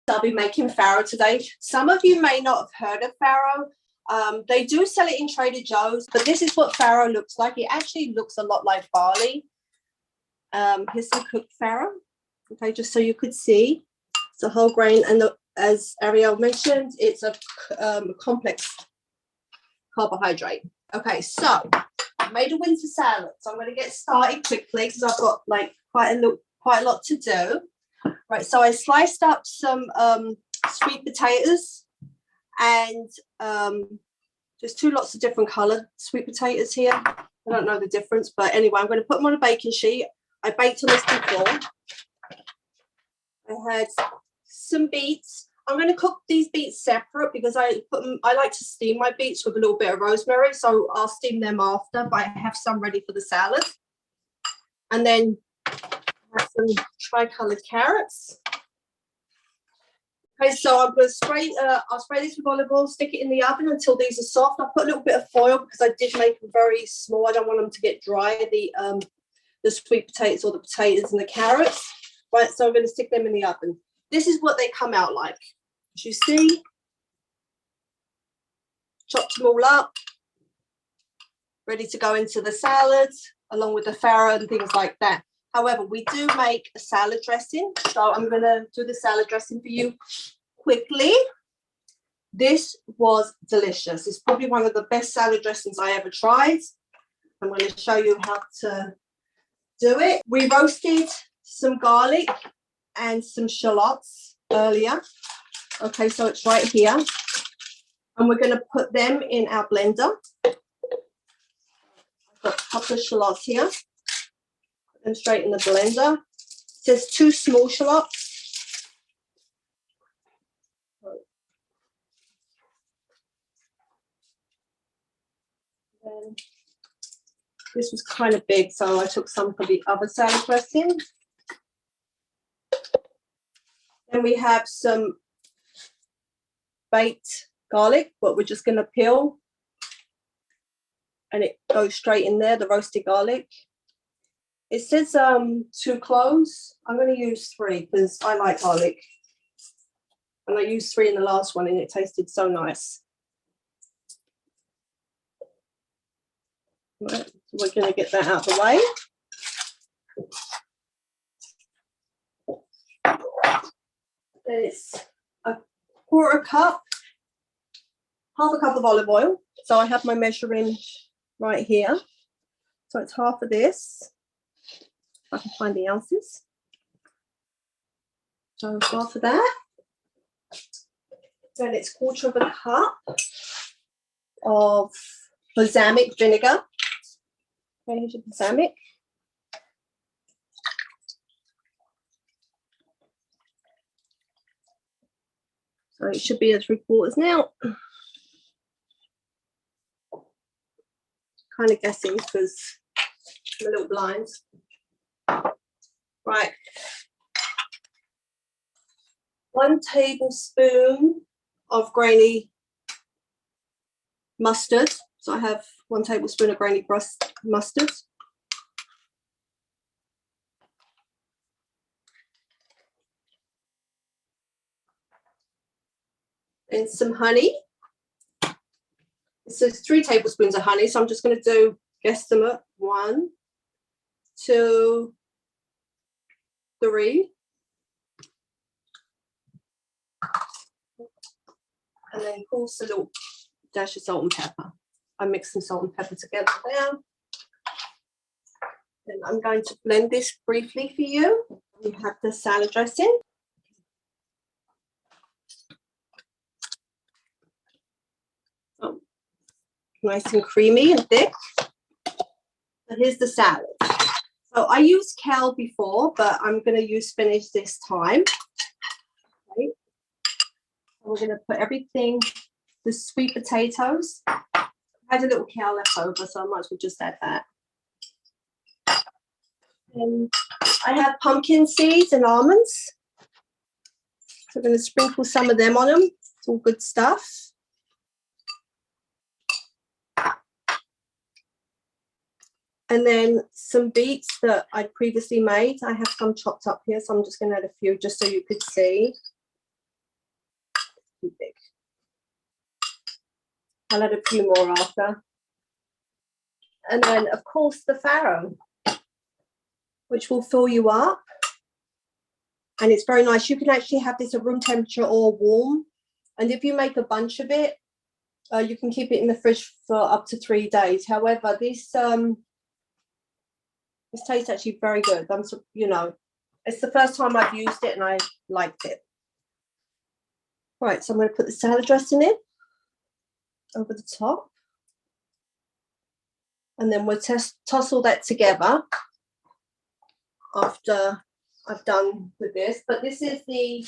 I'll be making farro today. Some of you may not have heard of farro. They do sell it in Trader Joe's, but this is what farro looks like. It actually looks a lot like barley. Here's some cooked farro. Okay, just so you could see. It's a whole grain, and as Ariel mentioned, it's a complex carbohydrate. Okay, so I made a winter salad, so I'm going to get started quickly because I've got like quite a lot to do. Right, so I sliced up some sweet potatoes, and there's two lots of different coloured sweet potatoes here. I don't know the difference, but anyway, I'm going to put them on a baking sheet. I baked on this before. I had some beets. I'm going to cook these beets separate because I like to steam my beets with a little bit of rosemary, so I'll steam them after, but I have some ready for the salad. And then I have some tri-coloured carrots. Okay, so I'm going to spray, I'll spray this with olive oil, stick it in the oven until these are soft. I'll put a little bit of foil because I did make them very small. I don't want them to get dry, the sweet potatoes or the potatoes and the carrots. Right, so I'm going to stick them in the oven. This is what they come out like. As you see, chopped them all up, ready to go into the salad, along with the farro and things like that. However, we do make a salad dressing, so I'm going to do the salad dressing for you quickly. This was delicious. It's probably one of the best salad dressings I ever tried. I'm going to show you how to do it. We roasted some garlic and some shallots earlier. Okay, so it's right here. And we're going to put them in our blender. I've got a couple of shallots here. Put them straight in the blender. It says 2 small shallots. And this was kind of big, so I took some for the other salad dressing. Then we have some baked garlic, but we're just going to peel, and it goes straight in there, the roasted garlic. It says 2 cloves. I'm going to use 3 because I like garlic, and I used 3 in the last one and it tasted so nice. Right, so we're going to get that out of the way. Then it's a quarter cup, half a cup of olive oil. So I have my measuring right here. So it's half of this. I can find the ounces. So half of that. Then it's quarter of a cup of balsamic vinegar. Okay, here's your balsamic. So it should be at 3/4 now. Kind of guessing because I'm a little blind. Right. 1 tablespoon of grainy mustard. So I have 1 tablespoon of grainy mustard. And some honey. It says 3 tablespoons of honey, so I'm just going to do guesstimate 1, 2, 3. And then of course a little dash of salt and pepper. I mix some salt and pepper together there. Then I'm going to blend this briefly for you. We have the salad dressing. Oh, nice and creamy and thick. So here's the salad. So I used kale before, but I'm going to use spinach this time. Okay. We're going to put everything, the sweet potatoes. I had a little kale left over, so I might as well just add that. And I have pumpkin seeds and almonds. So I'm going to sprinkle some of them on them. It's all good stuff. And then some beets that I previously made. I have some chopped up here, so I'm just going to add a few just so you could see. too big. I'll add a few more after. And then, of course, the farro, which will fill you up. And it's very nice. You can actually have this at room temperature or warm. And if you make a bunch of it, you can keep it in the fridge for up to 3 days. However, this tastes actually very good. You know, it's the first time I've used it and I liked it. Right, so I'm going to put the salad dressing in over the top. And then we'll toss all that together after I've done with this. But this is the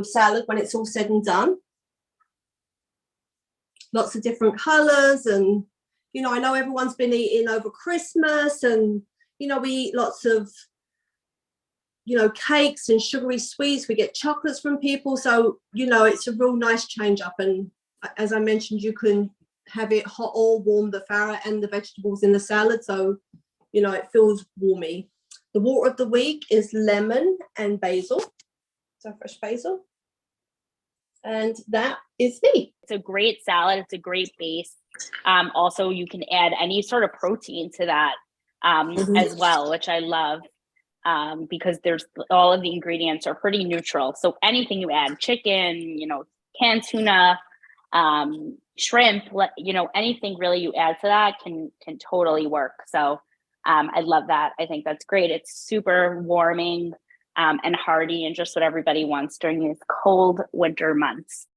salad when it's all said and done. Lots of different colors, and you know, I know everyone's been eating over Christmas, and you know, we eat lots of, you know, cakes and sugary sweets. We get chocolates from people, so you know, it's a real nice change up. And as I mentioned, you can have it hot or warm, the farro and the vegetables in the salad, so you know, it feels warmy. The water of the week is lemon and basil, so fresh basil. And that is me. It's a great salad. It's a great base. Also, you can add any sort of protein to that as well, which I love because there's all of the ingredients are pretty neutral. So anything you add, chicken, you know, canned tuna, shrimp, you know, anything really you add to that can totally work. So I love that. I think that's great. It's super warming and hearty and just what everybody wants during these cold winter months.